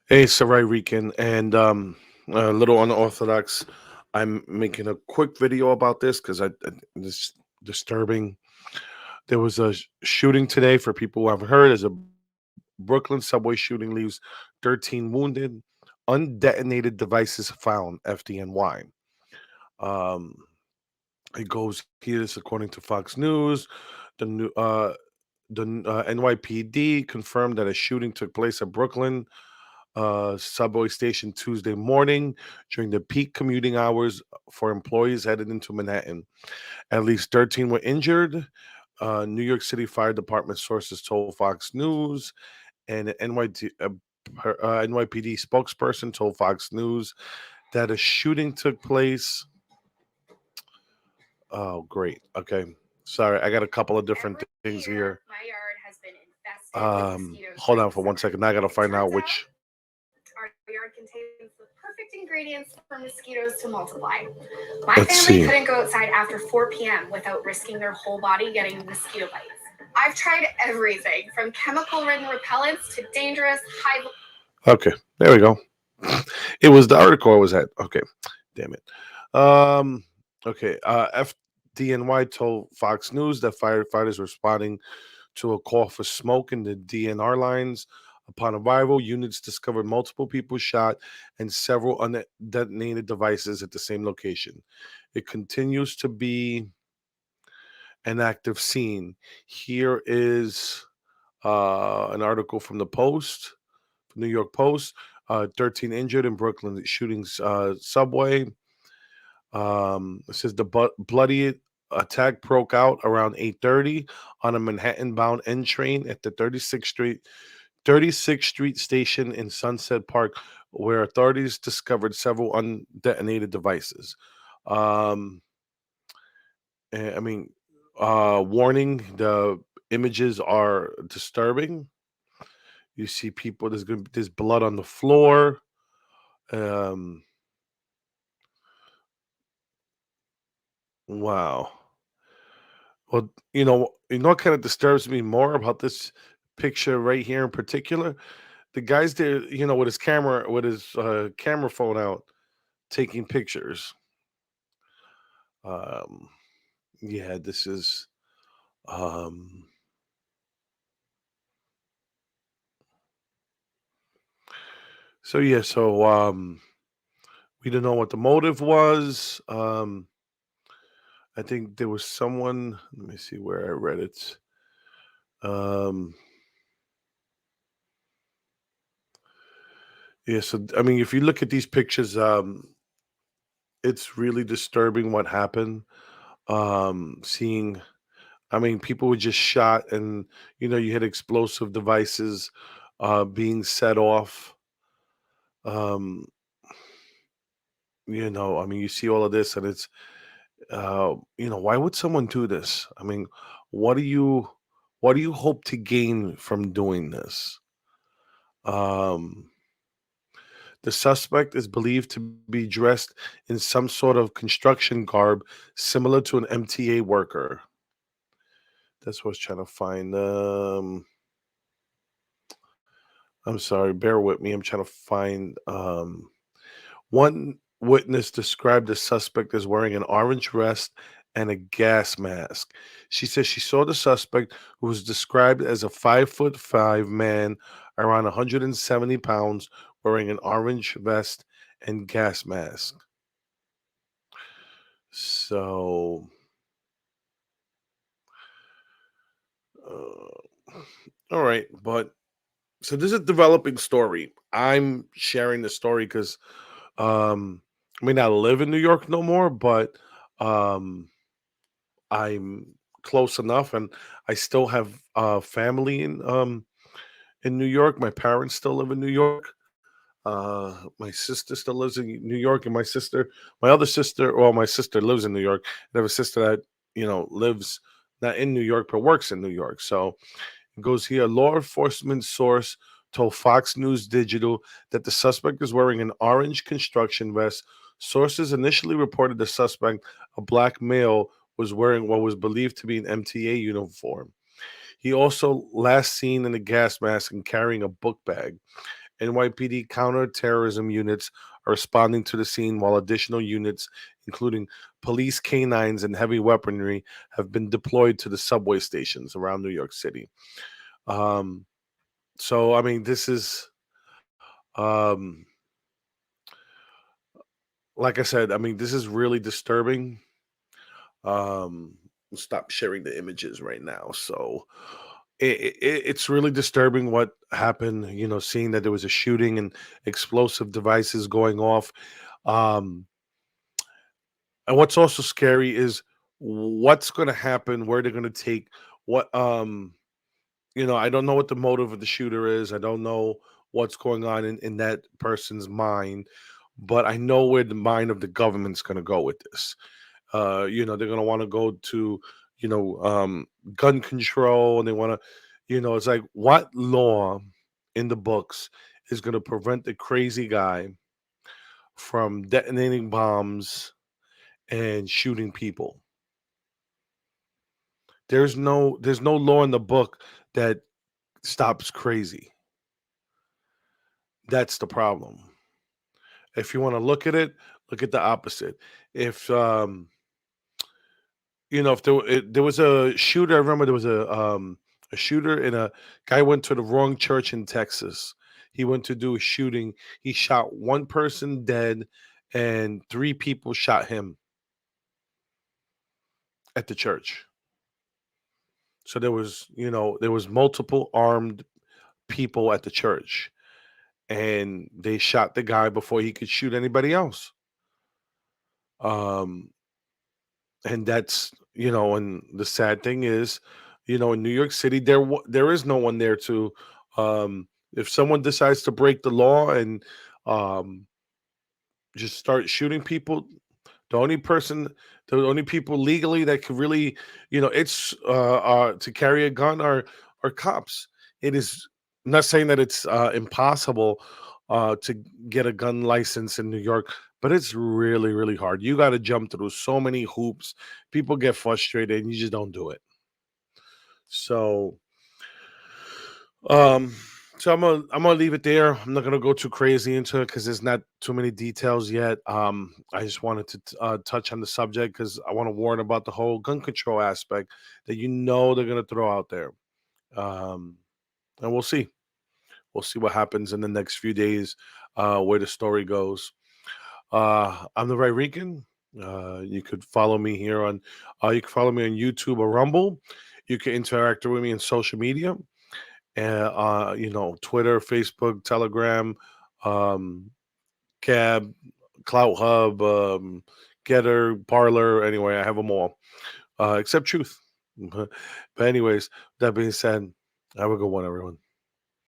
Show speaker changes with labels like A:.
A: Hey, Sarai Rican, and a little unorthodox. I'm making a quick video about this because this disturbing. There was a shooting today. For people who haven't heard, as a Brooklyn subway shooting leaves 13 wounded, undetonated devices found. FDNY. Um, it goes here. This according to Fox News. The new the NYPD confirmed that a shooting took place at Brooklyn subway station Tuesday morning during the peak commuting hours for employees headed into Manhattan. At least 13 were injured. New York City Fire Department sources told Fox News, and an NYPD spokesperson told Fox News that a shooting took place. Oh, great. Okay. Sorry, I got a couple of different things here.
B: My yard has been infested with mosquitoes
A: Hold
B: during
A: on
B: the
A: for one
B: summer.
A: second. Now I got to
B: It
A: find
B: turns
A: out
B: out
A: which.
B: our yard contains the perfect ingredients for mosquitoes to multiply. My
A: Let's
B: family
A: see.
B: couldn't go outside after 4 p.m. without risking their whole body getting mosquito bites. I've tried everything from chemical ridden repellents to dangerous high.
A: Okay, there we go. It was the article I was at. Okay, damn it. Um, okay. FDNY told Fox News that firefighters were responding to a call for smoke in the DNR lines. Upon arrival, units discovered multiple people shot and several undetonated devices at the same location. It continues to be an active scene. Here is an article from the Post, New York Post. 13 injured in Brooklyn shootings subway. It says the bloody attack broke out around 8:30 on a Manhattan-bound N train at the 36th Street station in Sunset Park, where authorities discovered several undetonated devices. Um, I mean, warning: the images are disturbing. You see people. There's blood on the floor. Um, wow. Well, what kind of disturbs me more about this picture right here in particular? The guy's there, with his camera phone out, taking pictures. Um, yeah, this is. Um, so we don't know what the motive was. I think there was someone. Let me see where I read it. Um, yeah, so I mean, if you look at these pictures, it's really disturbing what happened. Seeing, I mean, people were just shot, and you had explosive devices being set off. Um, I mean, you see all of this, and it's, why would someone do this? I mean, what do you, what do you hope to gain from doing this? Um, the suspect is believed to be dressed in some sort of construction garb similar to an MTA worker. That's what I was trying to find. I'm sorry, bear with me. I'm trying to find. One witness described the suspect as wearing an orange vest and a gas mask. She says she saw the suspect, who was described as a 5'5" man, around 170 pounds, wearing an orange vest and gas mask. So, all right, but so this is a developing story. I'm sharing the story because I mean, I live in New York no more, but um I'm close enough, and I still have family in New York. My parents still live in New York. My sister still lives in New York, and my other sister, well, my sister lives in New York. I have a sister that lives not in New York but works in New York. So it goes here. Law enforcement source told Fox News Digital that the suspect is wearing an orange construction vest. Sources initially reported the suspect, a black male, was wearing what was believed to be an MTA uniform. He also last seen in a gas mask and carrying a book bag. NYPD counterterrorism units are responding to the scene, while additional units, including police canines and heavy weaponry, have been deployed to the subway stations around New York City. Um, so, I mean, this is, um, like I said, I mean, this is really disturbing. Um, stop sharing the images right now. So it's really disturbing what happened. Seeing that there was a shooting and explosive devices going off. Um, and what's also scary is what's going to happen, where they're going to take what. I don't know what the motive of the shooter is. I don't know what's going on in that person's mind, but I know where the mind of the government's going to go with this. They're going to want to go to, you know, um, gun control, and they want to, it's like, what law in the books is going to prevent the crazy guy from detonating bombs and shooting people? There's no law in the book that stops crazy. That's the problem. If you want to look at it, look at the opposite. If if there was a shooter, I remember there was a shooter, and a guy went to the wrong church in Texas. He went to do a shooting. He shot one person dead, and three people shot him at the church. So there was multiple armed people at the church, and they shot the guy before he could shoot anybody else. Um, and and the sad thing is, in New York City, there is no one there to, if someone decides to break the law and um just start shooting people, the only person the only people legally that could really, it's to carry a gun are cops. It is not saying that it's impossible to get a gun license in New York, but it's really, really hard. You got to jump through so many hoops. People get frustrated and you just don't do it. So, um, so I'm gonna leave it there. I'm not gonna go too crazy into it because there's not too many details yet. I just wanted to touch on the subject because I want to warn about the whole gun control aspect that they're gonna throw out there. Um, and we'll see. We'll see what happens in the next few days, where the story goes. I'm the Ray Rican. You could follow me here on. You can follow me on YouTube or Rumble. You can interact with me in social media, and Twitter, Facebook, Telegram, um, Cab, Clout Hub, Getter, Parlor. Anyway, I have them all, except Truth. But anyways, that being said, have a good one, everyone.